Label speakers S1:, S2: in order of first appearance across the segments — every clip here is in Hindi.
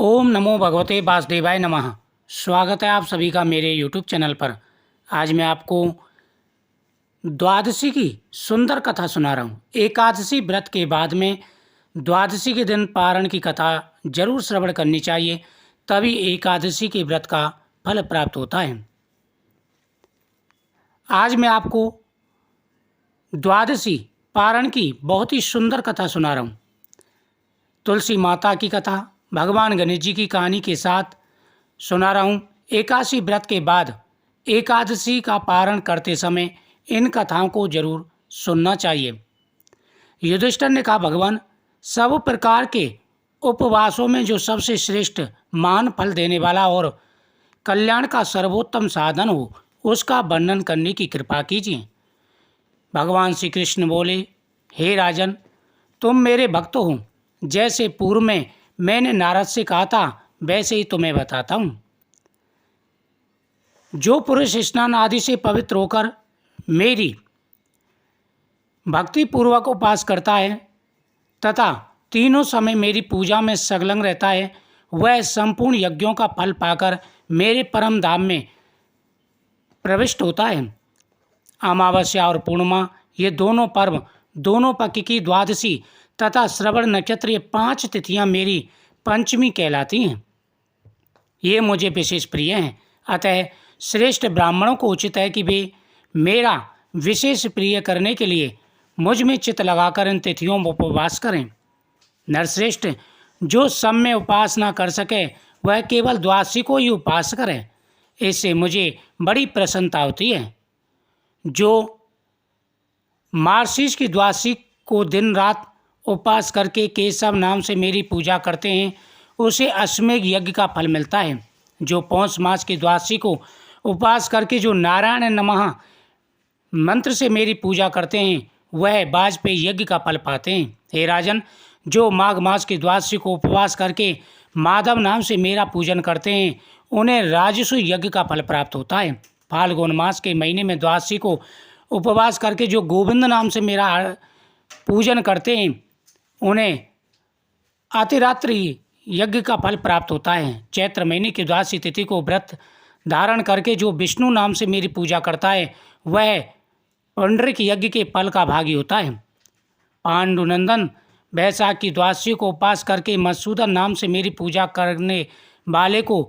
S1: ओम नमो भगवते वासुदेवाय नमः। स्वागत है आप सभी का मेरे यूट्यूब चैनल पर। आज मैं आपको द्वादशी की सुंदर कथा सुना रहा हूँ। एकादशी व्रत के बाद में द्वादशी के दिन पारण की कथा जरूर श्रवण करनी चाहिए, तभी एकादशी के व्रत का फल प्राप्त होता है। आज मैं आपको द्वादशी पारण की बहुत ही सुंदर कथा सुना रहा हूँ। तुलसी माता की कथा भगवान गणेश जी की कहानी के साथ सुना रहा हूँ। एकादशी व्रत के बाद एकादशी का पारण करते समय इन कथाओं को जरूर सुनना चाहिए। युधिष्ठिर ने कहा, भगवान, सब प्रकार के उपवासों में जो सबसे श्रेष्ठ महान फल देने वाला और कल्याण का सर्वोत्तम साधन हो, उसका वर्णन करने की कृपा कीजिए। भगवान श्री कृष्ण बोले, हे राजन, तुम मेरे भक्त हो। जैसे पूर्व में मैंने नारद से कहा था, वैसे ही तुम्हें बताता हूँ। जो पुरुष स्नान आदि से पवित्र होकर मेरी भक्ति पूर्वक उपास करता है तथा तीनों समय मेरी पूजा में संलग्न रहता है, वह संपूर्ण यज्ञों का फल पाकर मेरे परम धाम में प्रविष्ट होता है। अमावस्या और पूर्णिमा, ये दोनों पर्व, दोनों पक्ष की द्वादशी तथा श्रवण नक्षत्र, ये 5 तिथियां मेरी पंचमी कहलाती हैं। ये मुझे विशेष प्रिय हैं। अतः श्रेष्ठ ब्राह्मणों को उचित है कि वे मेरा विशेष प्रिय करने के लिए मुझ में चित्त लगाकर इन तिथियों में उपवास करें। नरश्रेष्ठ, जो सब में उपास न कर सके, वह केवल द्वादशी को ही उपास करे। इससे मुझे बड़ी प्रसन्नता होती है। जो मार्गशीर्ष की द्वादशी को दिन रात उपास करके केशव नाम से मेरी पूजा करते हैं, उसे अश्वमेध यज्ञ का फल मिलता है। जो पौष मास की द्वादशी को उपास करके जो नारायण नमः मंत्र से मेरी पूजा करते हैं, वह वाजपेयी यज्ञ का फल पाते हैं। हे राजन, जो माघ मास की द्वादशी को उपवास करके माधव नाम से मेरा पूजन करते हैं, उन्हें राजसु यज्ञ का फल प्राप्त होता है। फाल्गुन मास के महीने में द्वादशी को उपवास करके जो गोविंद नाम से मेरा पूजन करते हैं, उन्हें अतिरात्रि यज्ञ का फल प्राप्त होता है। चैत्र महीने की द्वादशी तिथि को व्रत धारण करके जो विष्णु नाम से मेरी पूजा करता है, वह पुंडरीक यज्ञ के फल का भागी होता है। पांडुनंदन वैशाख की द्वादशी को उपास करके मधुसूदन नाम से मेरी पूजा करने वाले को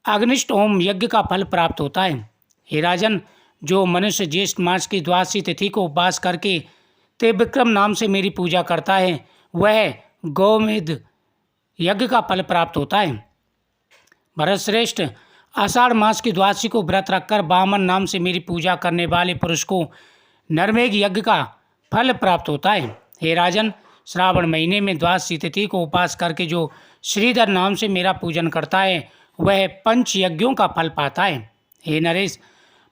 S1: अग्निष्ट होम यज्ञ का फल प्राप्त होता है। हे राजन, जो मनुष्य ज्येष्ठ मास की द्वादशी तिथि को उपास करके त्रिविक्रम नाम से मेरी पूजा करता है, वह गौमेध यज्ञ का फल प्राप्त होता है। भरतश्रेष्ठ, आषाढ़ मास की द्वादशी को व्रत रखकर वामन नाम से मेरी पूजा करने वाले पुरुष को नरमेघ यज्ञ का फल प्राप्त होता है। हे राजन, श्रावण महीने में द्वादशी तिथि को उपास करके जो श्रीधर नाम से मेरा पूजन करता है, वह पंच यज्ञों का फल पाता है। हे नरेश,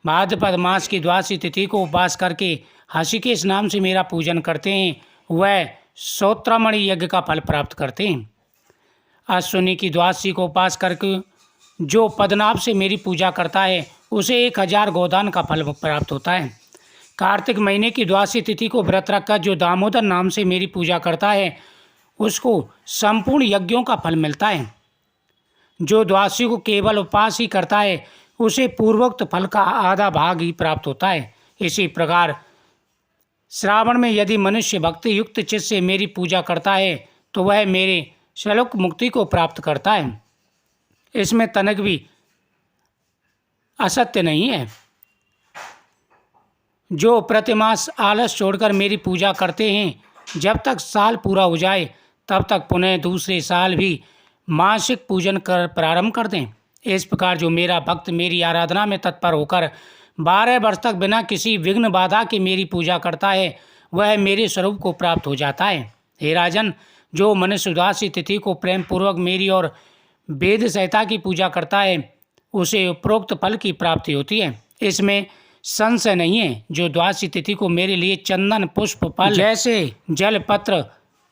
S1: भाद्रपद मास की द्वादशी तिथि को उपास करके हषिकेश नाम से मेरा पूजन करते हैं, वह श्रोत्रमणि यज्ञ का फल प्राप्त करते हैं। अश्विनी की द्वादशी को उपास करके जो पद्मनाभ से मेरी पूजा करता है, उसे 1000 गोदान का फल प्राप्त होता है। कार्तिक महीने की द्वादशी तिथि को व्रत रखकर जो दामोदर नाम से मेरी पूजा करता है, उसको संपूर्ण यज्ञों का फल मिलता है। जो द्वादशी को केवल उपास ही करता है, उसे पूर्वोक्त फल का आधा भाग ही प्राप्त होता है। इसी प्रकार श्रावण में यदि मनुष्य भक्ति युक्त चित्त से मेरी पूजा करता है, तो वह मेरे श्लोक मुक्ति को प्राप्त करता है। इसमें तनक भी असत्य नहीं है। जो प्रतिमास आलस छोड़कर मेरी पूजा करते हैं, जब तक साल पूरा हो जाए तब तक पुनः दूसरे साल भी मासिक पूजन कर प्रारंभ कर दें। इस प्रकार जो मेरा भक्त मेरी आराधना में तत्पर होकर 12 वर्ष तक बिना किसी विघ्न बाधा के मेरी पूजा करता है, वह मेरे स्वरूप को प्राप्त हो जाता है। हे राजन, जो मनुष्य द्वादशी तिथि को प्रेम पूर्वक मेरी और वेद संहिता की पूजा करता है, उसे उपरोक्त फल की प्राप्ति होती है। इसमें संशय नहीं है। जो द्वादशी तिथि को मेरे लिए चंदन, पुष्प, फल जैसे जल, पत्र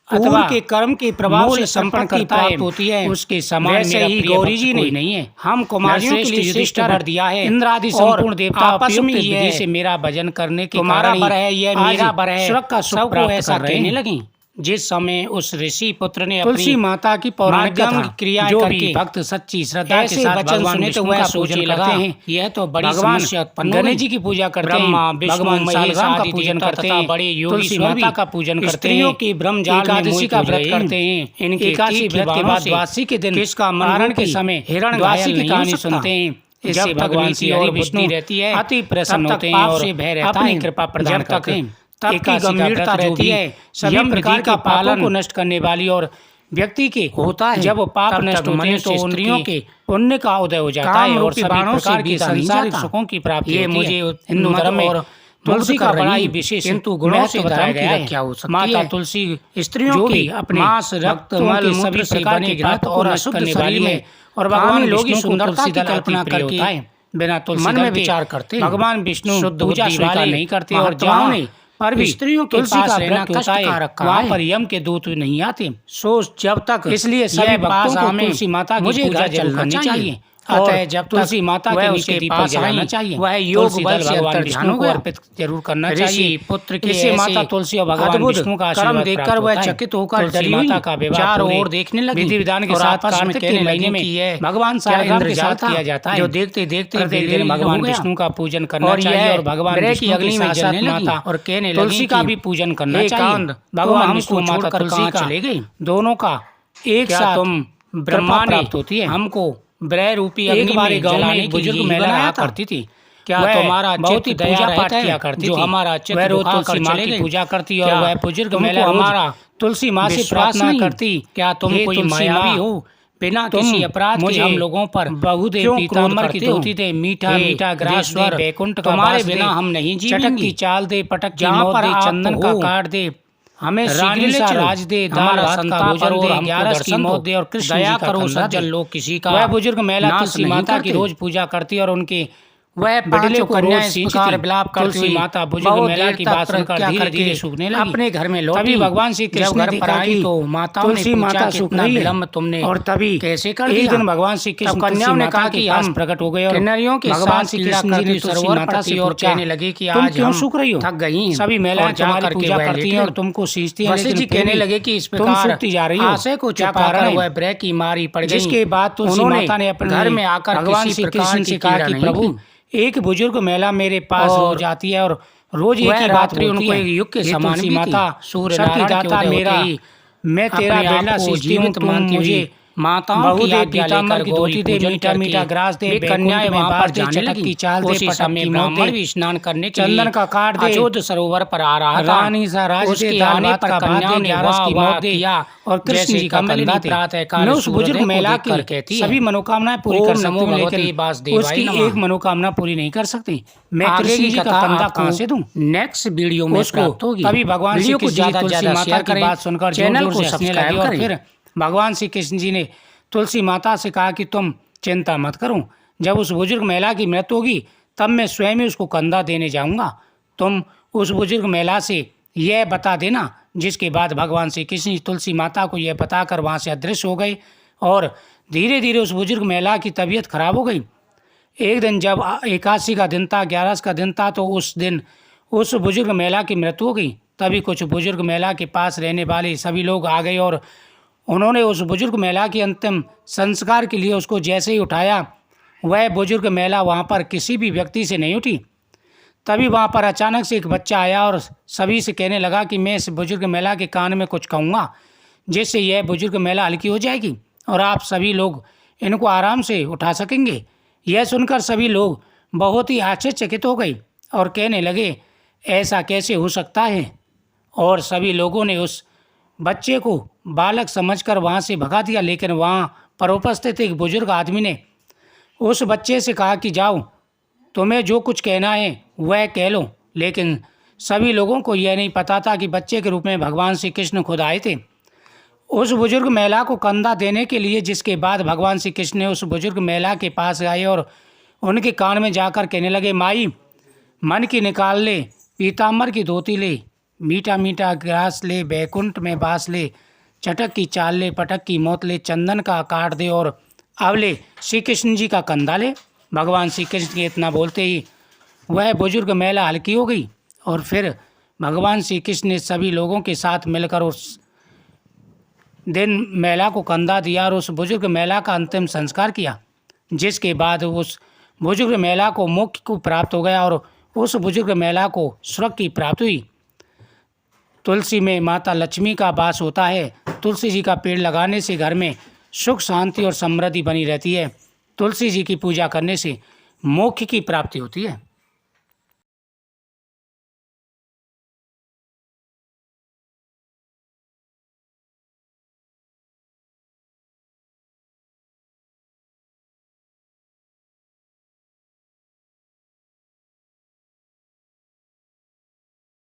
S1: अथवा के कर्म के प्रभाव से समर्पण करता है, होती है, उसके समान वैसे ही गौरी जी ने नहीं है। हम कुमारियों के लिए श्रेष्ठ वर दिया है। इंद्र आदि संपूर्ण देवता आपस में विधि से मेरा भजन करने के कारण ही है, यह मेरा वर है, सुख का सुख प्राप्त ऐसा कहने लगी। जिस समय उस ऋषि पुत्र ने तुलसी माता की पौराणिक क्रियाएं करके भक्त सच्ची श्रद्धा के साथ भगवान विष्णु का पूजन करते हैं, यह तो बड़ी समस्या उत्पन्न गणेश जी की पूजा करते हैं, भगवान शालग्राम का पूजन करते हैं, बड़े योगी माता का पूजन करते हैं, स्त्रियों की ब्रह्मजाल एकादशी का व्रत करते हैं। इनके एकादशी व्रत के बाद द्वादशी के दिन किसका मारण के समय हिरण द्वादशी की कहानी सुनते हैं। इससे भगवान की हरि विष्णु रहती है, अति प्रसन्न होते हैं और भय रहता है, कृपा प्रदान करते हैं। तब की गंभीरता रहती है, सभी प्रकार का पालन को नष्ट करने वाली और व्यक्ति के होता है। जब वो पाप नष्ट होते हैं तो स्त्रियों के पुण्य का उदय हो जाता है और सभी प्रकार के संसारिक सुखों की प्राप्ति होती है। मुझे हिंदू धर्म में तुलसी का बड़ा ही विशेष किंतु गुणों से बताया गया है। क्या हो सकती है माता तुलसी स्त्रियों की अपने मांस रक्त मल सभी प्रकार के ग्रंथ और अशुद्ध करने वाली है और भगवान लोग सुंदरता की कल्पना करके बिना तुलसी मन में विचार करते भगवान विष्णु शुद्ध पूजा स्वीकार नहीं करते और जहाँ पर भी स्त्रियों के पास रहना कष्टकारक वहाँ पर यम के दूत नहीं आते। सोच जब तक इसलिए सभी भक्तों को तुलसी माता की पूजा जरूर करनी चाहिए। अतः जब तुलसी माता के नीचे दीपक जलाना चाहिए, वह योग बल से भगवान विष्णु को अर्पित जरूर करना चाहिए। पुत्र के ऐसे माता तुलसी और भगवान विष्णु का आशीर्वाद देखकर वह चकित होकर तुलसी माता का विवाह चारों ओर देखने लगी। विधि विधान के साथ कार्तिक के महीने में भगवान शालग्राम के साथ किया जाता है, जो देखते देखते दिन भगवान विष्णु का पूजन करना चाहिए और भगवान की अग्नि में जलने माता और कहने लगी तुलसी का भी पूजन करना चाहिए। भगवान विष्णु माता तुलसी का चले गई, दोनों का एक साथ तुम ब्रह्मा प्राप्त होती है। हमको ब्रह रूपी अग्नि में गांव में एक बुजुर्ग महिला आया करती थी, क्या तुम्हारा बहुत ही पूजा पाठ किया करती जो हमारा वह रोज तुलसी माँ की पूजा करती और वह बुजुर्ग महिला हमारा तुलसी माँ से प्रार्थना करती, क्या तुम कोई मायावी हो, बिना किसी अपराध के हम लोगों पर बहुदेव पीताम्बर की धोती दे, मीठा मीठा ग्रास दे, बैकुंठ तुम्हारे बिना हम नहीं जीवेंगे, चटक की चाल दे, पटक की मौत दे, चंदन का काट दे, हमें रानी सा राज दे, दाल भात का भोजन दे, 11 की मौत दे और कृष्ण दया करो सज्जन लोग किसी का। वह बुजुर्ग महिला तुलसी माता की रोज पूजा करती और उनके वह बिडले को रोज सींचती, विलाप करती हुई माता बुजुर्ग महिला की बात सुनकर धीरे धीरे सूखने लगी। अपने घर में लौटी, तभी भगवान श्री कृष्ण घर पर आई तो माताओं ने पूछा कितना विलम्ब तुमने और तभी कैसे कर दिया। एक दिन भगवान श्री कृष्ण कन्याओं ने कहा कि आज प्रकट हो गए और किन्नरियों के भगवान श्री कृष्ण जी ने सरोवर माता से और कहने लगे कि आज हम सूख रही हो, थक गई, सभी महिलाएं तुम्हारी पूजा करती हैं और तुमको सींचती हैं, लेकिन कहने लगे कि इस प्रकार सूखती जा रही हो, आशय को छुपाकर वह ब्रह की मारी पड़ गई। जिसके बाद तुलसी माता ने अपने घर में आकर भगवान श्री कृष्ण से कहा कि प्रभु एक बुजुर्ग महिला मेरे पास रोज आती है और रोज एक ही बात उनको एक युग के समान माता सूर्य दाता मेरा मैं तेरा बेटा सींचती हूँ, तुम मुझे माताओं की पीताम्बर की धोती दे, मीठा मीठा ग्रास दे, कन्याएं वहां पर जाने लगी, चाल दे, पटक की ब्राह्मण भी स्नान करने के लिए चंदन का काट दे, अशोध सरोवर पर आ रहा था, रानी सा राज उसके आने पर कन्याओं ने 11 की मौत दे और कृष्ण जी का कंधा प्रातः उस बुजुर्ग महिला की सभी मनोकामनाएं पूरी कर सकती हूँ, लेकिन उसकी एक मनोकामना पूरी नहीं कर सकती। मैं कृष्ण जी का कंधा कहाँ से दूं? नेक्स्ट वीडियो में प्राप्त होगी। तभी भगवान श्री कृष्ण तुलसी माता की बात सुनकर चैनल को सब्सक्राइब और फिर भगवान श्री कृष्ण जी ने तुलसी माता से कहा कि तुम चिंता मत करो, जब उस बुजुर्ग महिला की मृत्यु होगी तब मैं स्वयं ही उसको कंधा देने जाऊंगा, तुम उस बुजुर्ग महिला से यह बता देना। जिसके बाद भगवान श्री कृष्ण तुलसी माता को यह बताकर वहाँ से अदृश्य हो गए और धीरे धीरे उस बुजुर्ग महिला की तबीयत खराब हो गई। एक दिन जब एकादशी का दिन था, 11 का दिन था, तो उस दिन उस बुजुर्ग महिला की मृत्यु हो गई। तभी कुछ बुजुर्ग महिला के पास रहने वाले सभी लोग आ गए और उन्होंने उस बुजुर्ग महिला के अंतिम संस्कार के लिए उसको जैसे ही उठाया, वह बुजुर्ग महिला वहाँ पर किसी भी व्यक्ति से नहीं उठी। तभी वहाँ पर अचानक से एक बच्चा आया और सभी से कहने लगा कि मैं इस बुजुर्ग महिला के कान में कुछ कहूँगा जिससे यह बुजुर्ग महिला हल्की हो जाएगी और आप सभी लोग इनको आराम से उठा सकेंगे। यह सुनकर सभी लोग बहुत ही आश्चर्यचकित हो गए और कहने लगे ऐसा कैसे हो सकता है, और सभी लोगों ने उस बच्चे को बालक समझकर वहाँ से भगा दिया। लेकिन वहाँ पर उपस्थित एक बुजुर्ग आदमी ने उस बच्चे से कहा कि जाओ, तुम्हें जो कुछ कहना है वह कह लो। लेकिन सभी लोगों को यह नहीं पता था कि बच्चे के रूप में भगवान श्री कृष्ण खुद आए थे उस बुजुर्ग महिला को कंधा देने के लिए। जिसके बाद भगवान श्री कृष्ण ने उस बुजुर्ग महिला के पास आए और उनके कान में जाकर कहने लगे, माई मन की निकाल ले, पीताम्बर की धोती ले, मीठा मीठा ग्रास ले, बैकुंठ में बास ले, चटक की चाल ले, पटक की मौत ले, चंदन का काट दे और अब ले श्री कृष्ण जी का कंधा ले। भगवान श्री कृष्ण के इतना बोलते ही वह बुजुर्ग महिला हल्की हो गई और फिर भगवान श्री कृष्ण ने सभी लोगों के साथ मिलकर उस दिन महिला को कंधा दिया और उस बुजुर्ग महिला का अंतिम संस्कार किया, जिसके बाद उस बुजुर्ग महिला को मोक्ष को प्राप्त हो गया और उस बुजुर्ग महिला को स्वर्ग की प्राप्ति हुई। तुलसी में माता लक्ष्मी का वास होता है। तुलसी जी का पेड़ लगाने से घर में सुख शांति और समृद्धि बनी रहती है। तुलसी जी की पूजा करने से मोक्ष की प्राप्ति होती है।